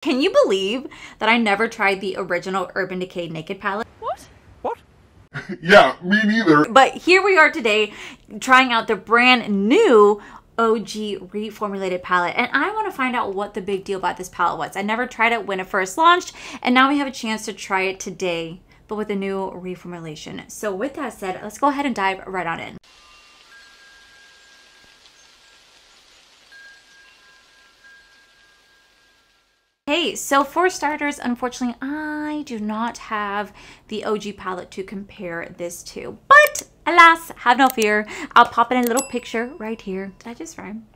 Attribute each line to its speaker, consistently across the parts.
Speaker 1: Can you believe that I never tried the original Urban Decay Naked palette?
Speaker 2: What? What?
Speaker 3: Yeah, me neither.
Speaker 1: But here we are today trying out the brand new OG reformulated palette, and I want to find out what the big deal about this palette was. I never tried it when it first launched, and now we have a chance to try it today, but with a new reformulation. So with that said, let's go ahead and dive right on in. Hey, so for starters, unfortunately, I do not have the OG palette to compare this to, but alas, have no fear. I'll pop in a little picture right here. Did I just rhyme?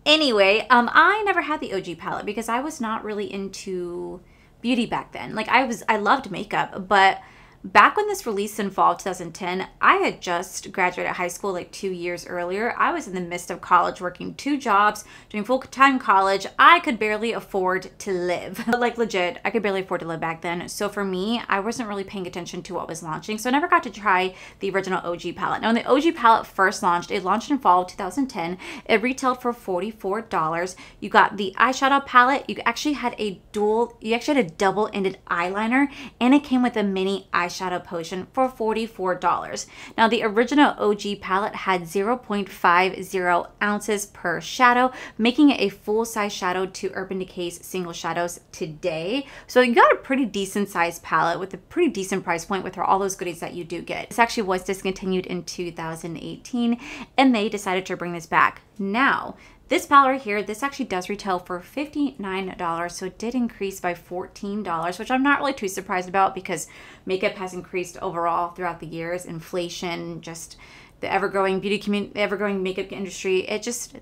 Speaker 1: Anyway, I never had the OG palette because I was not really into beauty back then. Like I loved makeup, but back when this released in fall of 2010, I had just graduated high school like 2 years earlier. I was in the midst of college, working 2 jobs, doing full-time college. I could barely afford to live. Like legit, I could barely afford to live back then. So for me, I wasn't really paying attention to what was launching. So I never got to try the original OG palette. Now when the OG palette first launched, it launched in fall of 2010. It retailed for $44. You got the eyeshadow palette. You actually had a double-ended eyeliner, and it came with a mini eyeshadow potion for $44. Now the original OG palette had 0.50 ounces per shadow, making it a full-size shadow to Urban Decay's single shadows today. So you got a pretty decent sized palette with a pretty decent price point with all those goodies that you do get. This actually was discontinued in 2018, and they decided to bring this back. Now, this palette right here, this actually does retail for $59, so it did increase by $14, which I'm not really too surprised about because makeup has increased overall throughout the years. Inflation, just the ever-growing beauty community, the ever-growing makeup industry,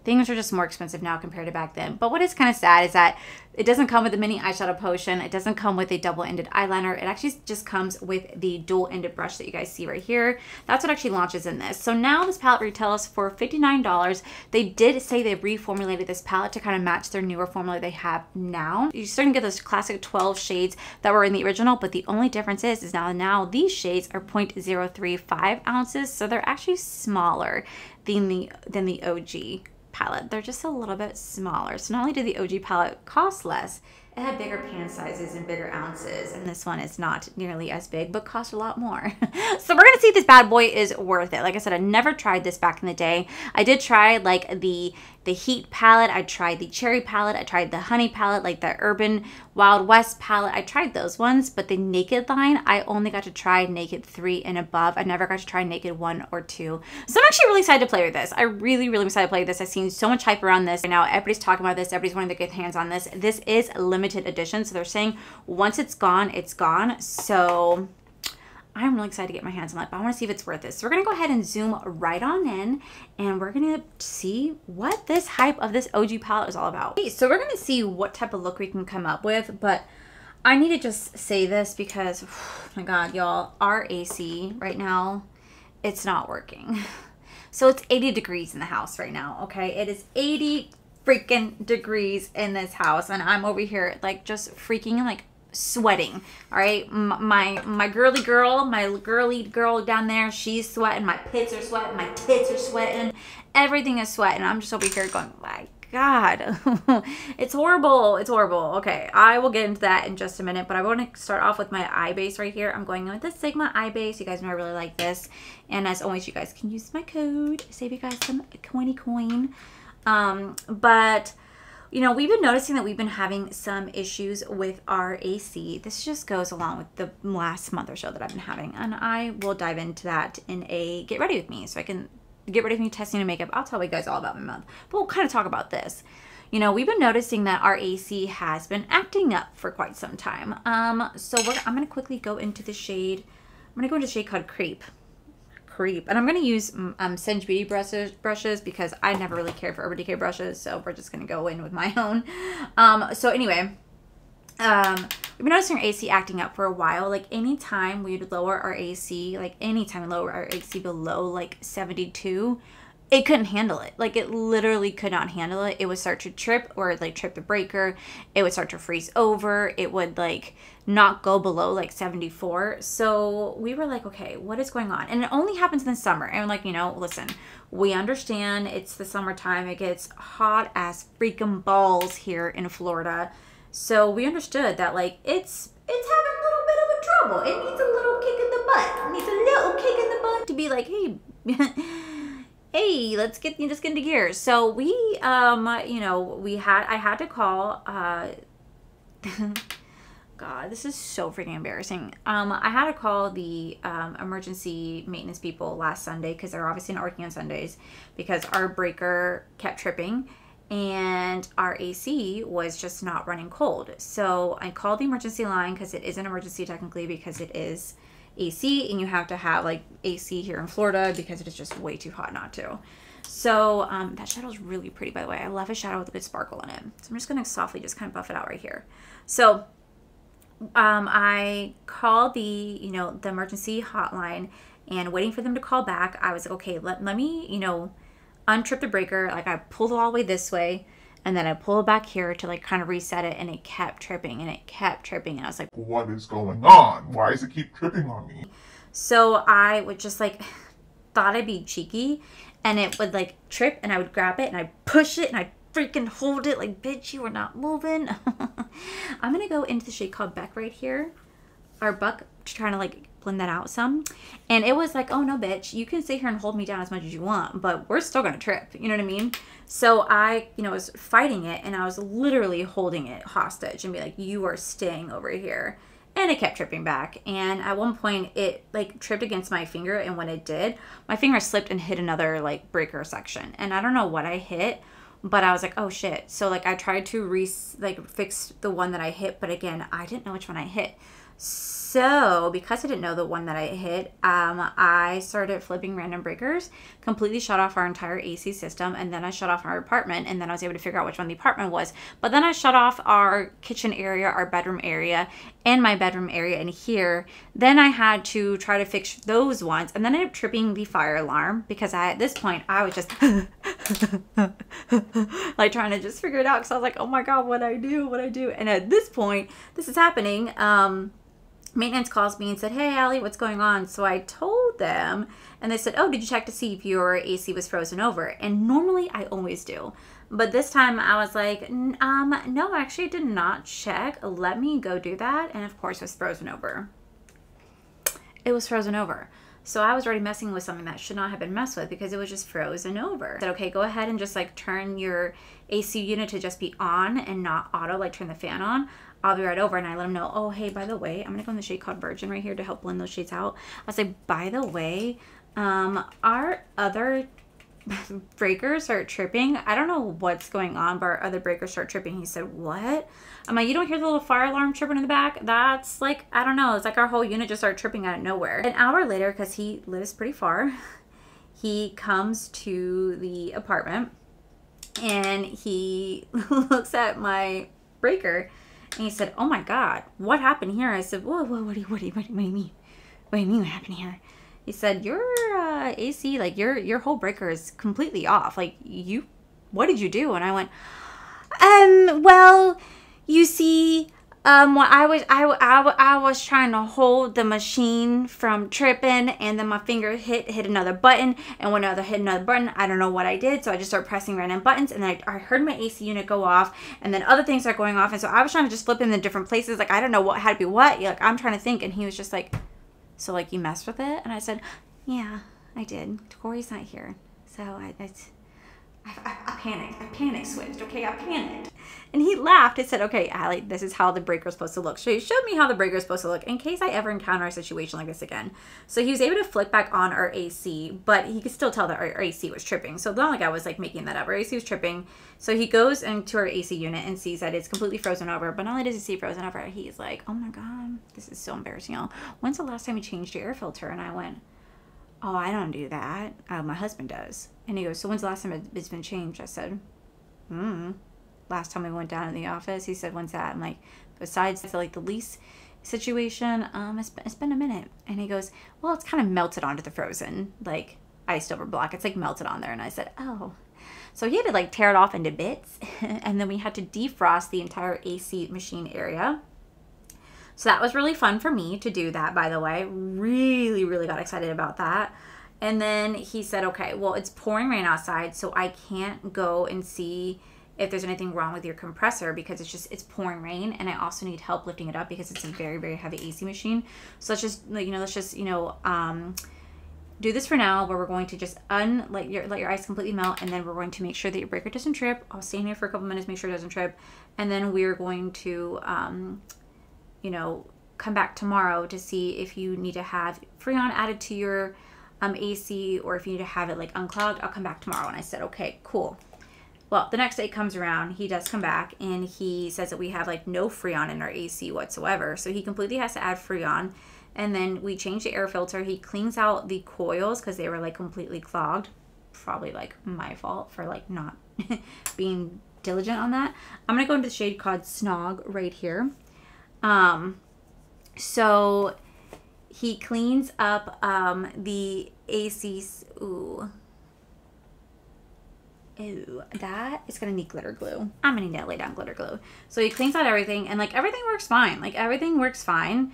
Speaker 1: things are just more expensive now compared to back then. But what is kind of sad is that it doesn't come with a mini eyeshadow potion. It doesn't come with a double-ended eyeliner. It actually just comes with the dual-ended brush that you guys see right here. That's what actually launches in this. So now this palette retails for $59. They did say they reformulated this palette to kind of match their newer formula they have now. You're starting to get those classic 12 shades that were in the original, but the only difference is now these shades are 0.035 ounces, so they're actually smaller than the OG palette. They're just a little bit smaller. So not only did the OG palette cost less, it had bigger pan sizes and bigger ounces, and this one is not nearly as big, but cost a lot more. So we're gonna see if this bad boy is worth it. Like I said, I never tried this back in the day. I did try like the Heat palette, I tried the Cherry palette, I tried the Honey palette, like the Urban Wild West palette. I tried those ones, but the Naked line, I only got to try Naked 3 and above. I never got to try Naked 1 or 2. So I'm actually really excited to play with this. I really am excited to play with this. I've seen so much hype around this right now. Everybody's talking about this. Everybody's wanting to get hands on this. This is a limited edition, so they're saying once it's gone, it's gone. So I'm really excited to get my hands on it, but I want to see if it's worth it. So we're going to go ahead and zoom right on in, and we're going to see what this hype of this OG palette is all about. Okay, so we're going to see what type of look we can come up with, but I need to just say this because, oh my God, y'all, our AC right now, it's not working. So it's 80 degrees in the house right now, okay? It is 80 freaking degrees in this house, and I'm over here like just freaking like sweating. All right, my girly girl down there, she's sweating, my pits are sweating, my tits are sweating, everything is sweating. I'm just over here going, my God, it's horrible. It's horrible. Okay, I will get into that in just a minute, but I want to start off with my eye base right here. I'm going in with the Sigma eye base. You guys know I really like this, and as always, you guys can use my code, save you guys some coin. But you know, we've been noticing that we've been having some issues with our AC. This just goes along with the last month or so that I've been having, and I will dive into that in a get ready with me, so I can get ready with me testing and makeup. I'll tell you guys all about my month, but we'll kind of talk about this. You know, we've been noticing that our AC has been acting up for quite some time. So I'm going to quickly go into the shade. I'm going to go into the shade called Creep. And I'm going to use Singe Beauty brushes because I never really cared for Urban Decay brushes, so we're just going to go in with my own. So anyway, we've been noticing our AC acting up for a while. Like anytime we'd lower our AC, like anytime we lower our AC below like 72, it couldn't handle it. Like it literally could not handle it. It would start to trip or like trip the breaker. It would start to freeze over. It would like not go below like 74. So we were like, okay, what is going on? And it only happens in the summer. And like, you know, listen, we understand it's the summertime. It gets hot as freaking balls here in Florida. So we understood that like it's having a little bit of a trouble. It needs a little kick in the butt. It needs a little kick in the butt to be like, hey, hey, let's get into gear. So we you know, I had to call God, this is so freaking embarrassing. I had to call the emergency maintenance people last Sunday because they're obviously not working on Sundays because our breaker kept tripping and our AC was just not running cold. So I called the emergency line because it is an emergency technically because it is AC and you have to have like AC here in Florida because it is just way too hot not to. So that shadow is really pretty, by the way. I love a shadow with a good sparkle in it. So I'm just going to softly just kind of buff it out right here. So I called the, you know, the emergency hotline and waiting for them to call back. I was like, okay, let me, you know, untrip the breaker. Like I pulled it all the way this way and then I pulled it back here to like kind of reset it and it kept tripping and it kept tripping. And I was like,
Speaker 3: what is going on? Why does it keep tripping on me?
Speaker 1: So I would just like, thought I'd be cheeky and it would like trip and I would grab it and I'd push it and I'd freaking hold it like, bitch, you are not moving. I'm gonna go into the shade called Beck right here, our Buck, trying to like blend that out some. And it was like, oh no, bitch, you can sit here and hold me down as much as you want, but we're still gonna trip, you know what I mean? So I, you know, was fighting it and I was literally holding it hostage and be like, you are staying over here. And it kept tripping back. And at one point it like tripped against my finger, and when it did, my finger slipped and hit another like breaker section. And I don't know what I hit, but I was like, oh shit. So like I tried to fix the one that I hit, but again, I didn't know which one I hit. So because I didn't know the one that I hit, I started flipping random breakers, completely shut off our entire AC system, and then I shut off our apartment, and then I was able to figure out which one the apartment was. But then I shut off our kitchen area, our bedroom area, and my bedroom area in here. Then I had to try to fix those ones, and then I ended up tripping the fire alarm because at this point I was just like trying to just figure it out because I was like, oh my god, what do I do? And at this point, this is happening. Maintenance calls me and said, hey, Allie, what's going on? So I told them, and they said, oh, did you check to see if your AC was frozen over? And normally I always do. But this time I was like, no, actually I did not check. Let me go do that. And of course it was frozen over. It was frozen over. So I was already messing with something that should not have been messed with because it was just frozen over. I said, okay, go ahead and just like turn your AC unit to just be on and not auto, like turn the fan on. I'll be right over. And I let them know, oh, hey, by the way, I'm going to go in the shade called Virgin right here to help blend those shades out. I was like, by the way, our other breakers start tripping. I don't know what's going on, but our other breakers start tripping. He said, what? I'm like, you don't hear the little fire alarm tripping in the back? That's like, I don't know. It's like our whole unit just started tripping out of nowhere. An hour later, because he lives pretty far, he comes to the apartment and he looks at my breaker and he said, oh my god, what happened here? I said, whoa, what do you mean? What do you mean what happened here? He said, your AC, like your whole breaker is completely off. Like what did you do? And I went, well, you see, when I was trying to hold the machine from tripping, and then my finger hit another button, and when I hit another button, I don't know what I did, so I just started pressing random buttons, and then I heard my AC unit go off, and then other things are going off, and so I was trying to just flip in the different places, like I don't know what had to be what, like I'm trying to think, and he was just like, so like you messed with it? And I said, yeah, I did. Corey's not here, so I panicked. I panic switched, okay? I panicked. And he laughed and said, okay, Allie, this is how the breaker is supposed to look. So he showed me how the breaker is supposed to look in case I ever encounter a situation like this again. So he was able to flick back on our AC, but he could still tell that our AC was tripping. So it's not like I was like making that up. Our AC was tripping. So he goes into our AC unit and sees that it's completely frozen over. But not only does he see it frozen over, he's like, oh my God, this is so embarrassing. When's the last time you changed your air filter? And I went, oh, I don't do that. My husband does. And he goes, so when's the last time it's been changed? I said, last time we went down to the office. He said, when's that? I'm like, besides like the lease situation, it's been a minute. And he goes, well, it's kind of melted onto the frozen, like iced over block. It's like melted on there. And I said, oh. So he had to like tear it off into bits. And then we had to defrost the entire AC machine area. So that was really fun for me to do that, by the way. Really, really got excited about that. And then he said, okay, well, it's pouring rain outside, so I can't go and see if there's anything wrong with your compressor, because it's pouring rain, and I also need help lifting it up because it's a very, very heavy AC machine. So let's just, do this for now, where we're going to just let your ice completely melt, and then we're going to make sure that your breaker doesn't trip. I'll stay in here for a couple minutes, make sure it doesn't trip, and then we're going to, come back tomorrow to see if you need to have Freon added to your AC, or if you need to have it like unclogged. I'll come back tomorrow. And I said, okay, cool. Well, the next day comes around, he does come back, and he says that we have like no Freon in our AC whatsoever. So he completely has to add Freon. And then we change the air filter. He cleans out the coils because they were like completely clogged. Probably like my fault for like not being diligent on that. I'm going to go into the shade called Snog right here. So he cleans up the AC. Ooh, that is gonna need glitter glue. I'm gonna need to lay down glitter glue. So he cleans out everything, and like everything works fine. Like everything works fine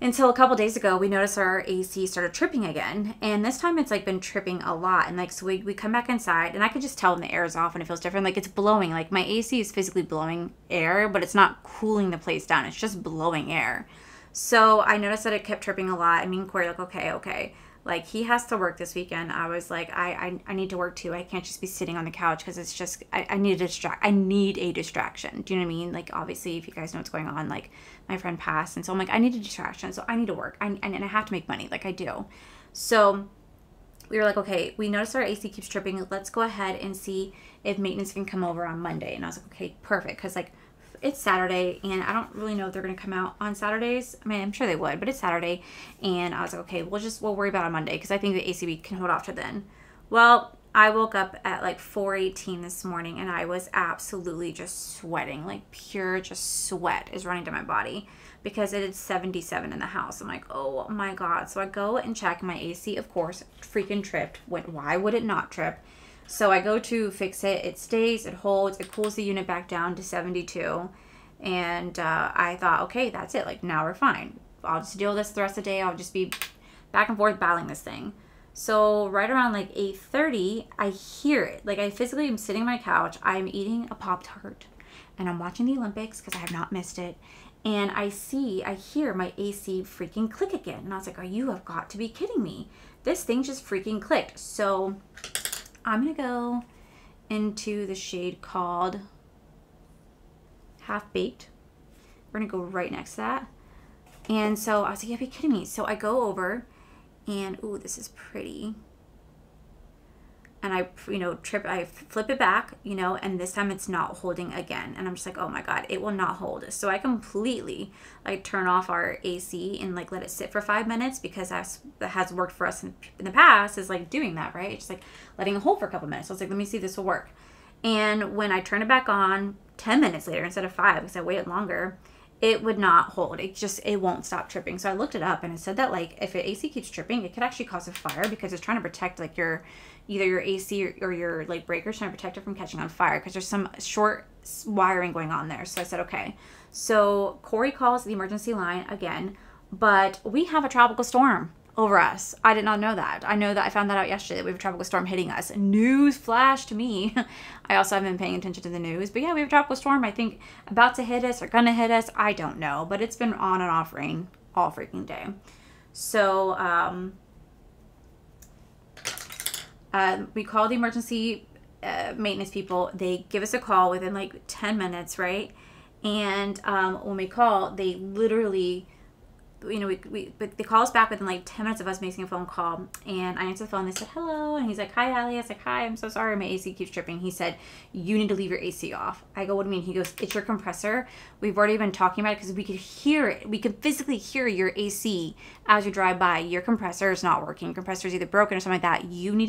Speaker 1: until a couple days ago we noticed our AC started tripping again, and this time it's like been tripping a lot. And like, so we come back inside, and I could just tell when the air is off and it feels different. Like it's blowing, like my AC is physically blowing air, but it's not cooling the place down, it's just blowing air. So I noticed that it kept tripping a lot. I mean, Corey, like, okay. Like, he has to work this weekend. I was like, I need to work too. I can't just be sitting on the couch, because it's just, I need a distraction. Do you know what I mean? Like, obviously, if you guys know what's going on, like, my friend passed. And so I'm like, I need a distraction. So I need to work. And I have to make money. Like, I do. So we were like, okay, we noticed our AC keeps tripping. Let's go ahead and see if maintenance can come over on Monday. And I was like, okay, perfect. Because, like, it's Saturday, and I don't really know if they're going to come out on Saturdays. I mean, I'm sure they would, but it's Saturday. And I was like, okay, we'll worry about it on Monday, because I think the ACB can hold off to then. Well, I woke up at like 4:18 this morning, and I was absolutely just sweating. Like pure just sweat is running down my body, because it is 77 in the house. I'm like, oh my God. So I go and check my AC, of course, freaking tripped. Why would it not trip? So I go to fix it. It stays, it holds, it cools the unit back down to 72. And I thought, okay, that's it. Like, now we're fine. I'll just deal with this the rest of the day. I'll just be back and forth battling this thing. So right around like 8:30, I hear it. Like, I physically am sitting on my couch. I'm eating a Pop-Tart, and I'm watching the Olympics because I have not missed it. And I hear my AC freaking click again. And I was like, oh, you have got to be kidding me. This thing just freaking clicked. So I'm going to go into the shade called Half Baked. We're going to go right next to that. And so I was like, you gotta be kidding me. So I go over, and ooh, this is pretty. And I, I flip it back, and this time it's not holding again. And I'm just like, oh my God, it will not hold. So I completely like turn off our AC and like let it sit for 5 minutes, because that has worked for us in the past, is like doing that, right? Just like letting it hold for a couple minutes. So I was like, let me see if this will work. And when I turn it back on 10 minutes later instead of 5, because I waited longer, it would not hold. It won't stop tripping. So I looked it up, and it said that like if an AC keeps tripping, it could actually cause a fire, because it's trying to protect like either your AC or your like breakers, trying to protect it from catching on fire, because there's some short wiring going on there. So I said, okay. So Corey calls the emergency line again, but we have a tropical storm over us. I did not know that. I found that out yesterday, that we have a tropical storm hitting us. News flash to me. I also haven't been paying attention to the news, but yeah, we have a tropical storm, I think, about to hit us or gonna hit us. I don't know, but it's been on and off rain all freaking day. So we call the emergency maintenance people. They give us a call within like 10 minutes, right? And when we call, they literally, but they call us back within like 10 minutes of us making a phone call. And I answer the phone. They said, hello. And he's like, hi, Allie. I was like, hi, I'm so sorry. My AC keeps tripping. He said, you need to leave your AC off. I go, what do you mean? He goes, it's your compressor. We've already been talking about it, because we could hear it. We could physically hear your AC as you drive by. Your compressor is not working. Your compressor is either broken or something like that. You need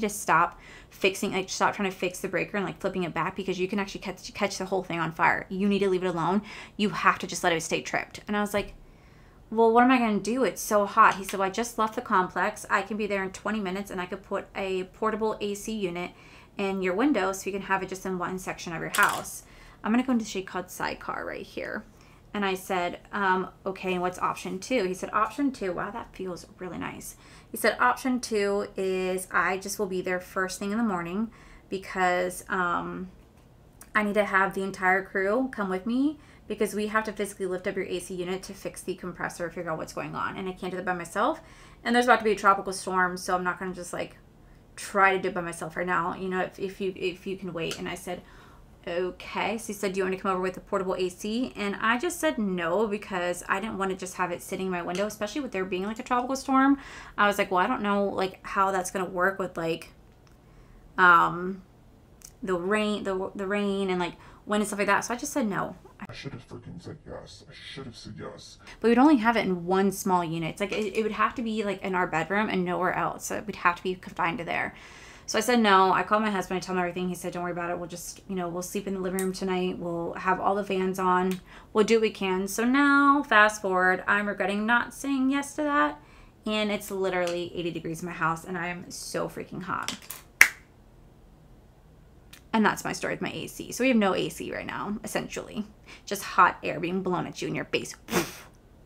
Speaker 1: to stop fixing, like stop trying to fix the breaker and like flipping it back, because you can actually catch the whole thing on fire. You need to leave it alone. You have to just let it stay tripped. And I was like, well, what am I going to do? It's so hot. He said, well, I just left the complex. I can be there in 20 minutes, and I could put a portable AC unit in your window so you can have it just in one section of your house. I'm going to go into the shade called Sidecar right here. And I said, okay, and what's option 2? He said, option 2, wow, that feels really nice. He said, option 2 is I just will be there first thing in the morning, because I need to have the entire crew come with me because we have to physically lift up your AC unit to fix the compressor, figure out what's going on. And I can't do that by myself. And there's about to be a tropical storm, so I'm not going to just like try to do it by myself right now. You know, if you can wait. And I said, okay. So he said, do you want to come over with a portable AC? And I just said no, because I didn't want to just have it sitting in my window, especially with there being like a tropical storm. I was like, well, I don't know like how that's going to work with like the rain and like wind and stuff like that. So I just said no.
Speaker 3: I should have freaking said yes. I should have said yes.
Speaker 1: But we'd only have it in one small unit. It's like it would have to be like in our bedroom and nowhere else. So we'd have to be confined to there. So I said no. I called my husband. I told him everything. He said, don't worry about it. We'll just, you know, we'll sleep in the living room tonight. We'll have all the fans on. We'll do what we can. So now, fast forward, I'm regretting not saying yes to that. And it's literally 80 degrees in my house. And I am so freaking hot. And that's my story with my AC. So we have no AC right now, essentially. Just hot air being blown at you in your face.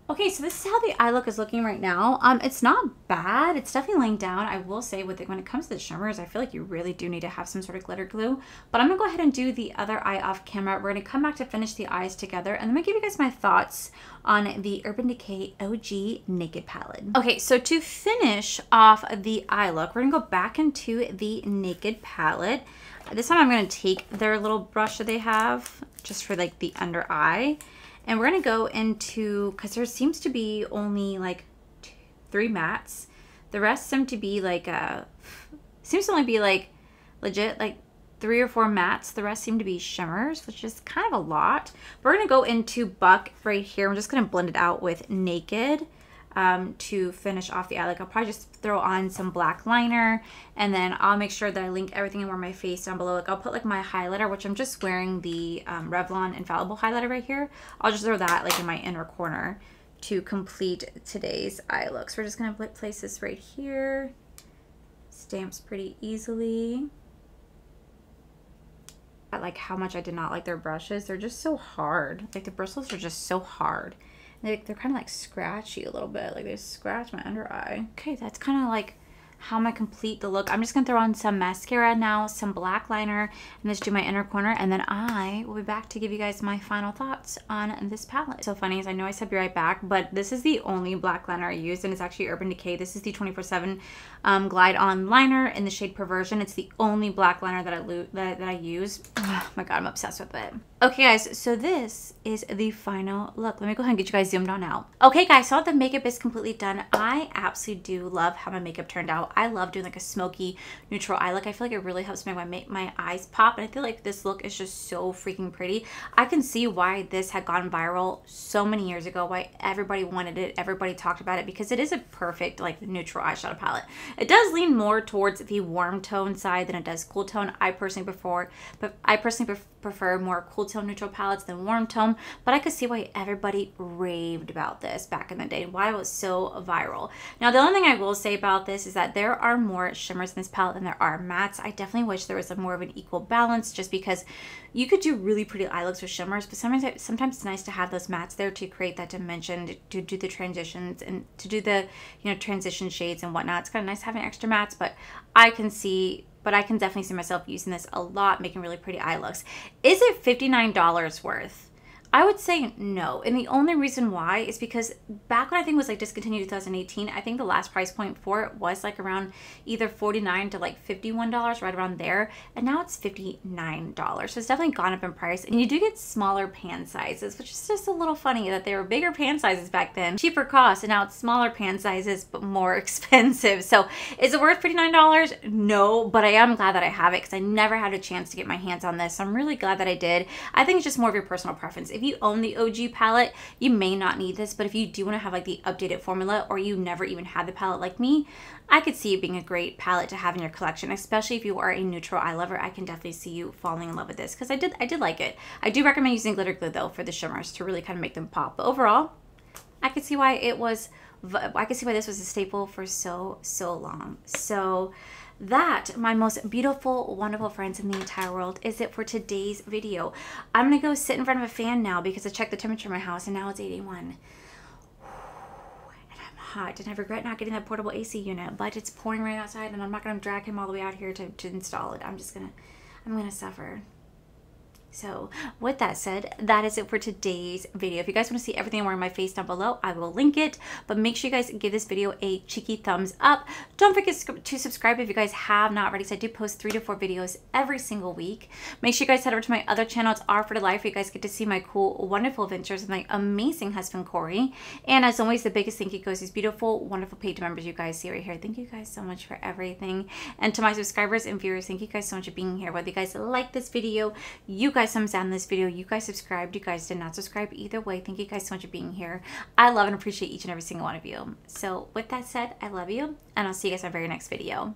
Speaker 1: Okay, so this is how the eye look is looking right now. It's not bad. It's definitely laying down. I will say when it comes to the shimmers, I feel like you really do need to have some sort of glitter glue. But I'm going to go ahead and do the other eye off camera. We're going to come back to finish the eyes together. And I'm going to give you guys my thoughts on the Urban Decay OG Naked palette. Okay, so to finish off the eye look, we're going to go back into the Naked palette. This time I'm going to take their little brush that they have just for like the under eye. And we're going to go into, because there seems to be only like 3 mattes. The rest seem to be like, seems to only be like legit like 3 or 4 mattes. The rest seem to be shimmers, which is kind of a lot. We're going to go into Buck right here. I'm just going to blend it out with Naked. To finish off the eye. Like I'll probably just throw on some black liner, and then I'll make sure that I link everything and wear my face down below. Like I'll put like my highlighter, which I'm just wearing the Revlon Infallible highlighter right here. I'll just throw that like in my inner corner to complete today's eye look. So we're just gonna place this right here. Stamps pretty easily. I like how much I did not like their brushes. They're just so hard. Like the bristles are just so hard. They're kind of like scratchy a little bit. Like they scratch my under eye. Okay, that's kind of like how am I complete the look. I'm just going to throw on some mascara now, some black liner, and just do my inner corner. And then I will be back to give you guys my final thoughts on this palette. So funny is I know I said be right back, but this is the only black liner I used, and it's actually Urban Decay. This is the 24/7 Glide On Liner in the shade Perversion. It's the only black liner that I use. Oh my god, I'm obsessed with it. Okay guys, so this is the final look. Let me go ahead and get you guys zoomed on out. Okay guys, so the makeup is completely done. I absolutely do love how my makeup turned out. I love doing like a smoky neutral eye look. I feel like it really helps make my eyes pop, and I feel like this look is just so freaking pretty. I can see why this had gone viral so many years ago, why everybody wanted it, everybody talked about it, because it is a perfect like neutral eyeshadow palette. It does lean more towards the warm tone side than it does cool tone. I personally prefer more cool tone neutral palettes than warm tone, but I could see why everybody raved about this back in the day, why it was so viral. Now the only thing I will say about this is that there are more shimmers in this palette than there are mattes. I definitely wish there was more of an equal balance, just because you could do really pretty eye looks with shimmers, but sometimes it's nice to have those mattes there to create that dimension, to do the transitions and to do the, you know, transition shades and whatnot. It's kind of nice having extra mattes, but I can definitely see myself using this a lot, making really pretty eye looks. Is it $59 worth? I would say no, and the only reason why is because back when I think it was like discontinued 2018, I think the last price point for it was like around either $49 to like $51, right around there, and now it's $59. So it's definitely gone up in price, and you do get smaller pan sizes, which is just a little funny that they were bigger pan sizes back then, cheaper cost, and now it's smaller pan sizes but more expensive. So is it worth $59? No, but I am glad that I have it because I never had a chance to get my hands on this, so I'm really glad that I did. I think it's just more of your personal preference. If you own the OG palette, you may not need this, but if you do want to have like the updated formula, or you never even had the palette like me, I could see it being a great palette to have in your collection, especially if you are a neutral eye lover. I can definitely see you falling in love with this because I did like it. I do recommend using glitter glue though for the shimmers to really kind of make them pop. But overall, I could see why this was a staple for so long. So that, my most beautiful, wonderful friends in the entire world, is it for today's video. I'm gonna go sit in front of a fan now because I checked the temperature in my house and now it's 81. And I'm hot, and I regret not getting that portable AC unit, but it's pouring right outside and I'm not gonna drag him all the way out here to install it. I'm gonna suffer. So with that said, that is it for today's video. If you guys want to see everything I'm wearing on my face down below, I will link it. But make sure you guys give this video a cheeky thumbs up. Don't forget to subscribe if you guys have not already. So I do post 3 to 4 videos every single week. Make sure you guys head over to my other channel. It's R for the Life. You guys get to see my cool, wonderful adventures with my amazing husband, Corey. And as always, the biggest thank you goes to these beautiful, wonderful paid members you guys see right here. Thank you guys so much for everything. And to my subscribers and viewers, thank you guys so much for being here. Whether you guys like this video, you guys thumbs down this video, you guys subscribed, you guys did not subscribe, either way, thank you guys so much for being here. I love and appreciate each and every single one of you. So with that said, I love you, and I'll see you guys in my very next video.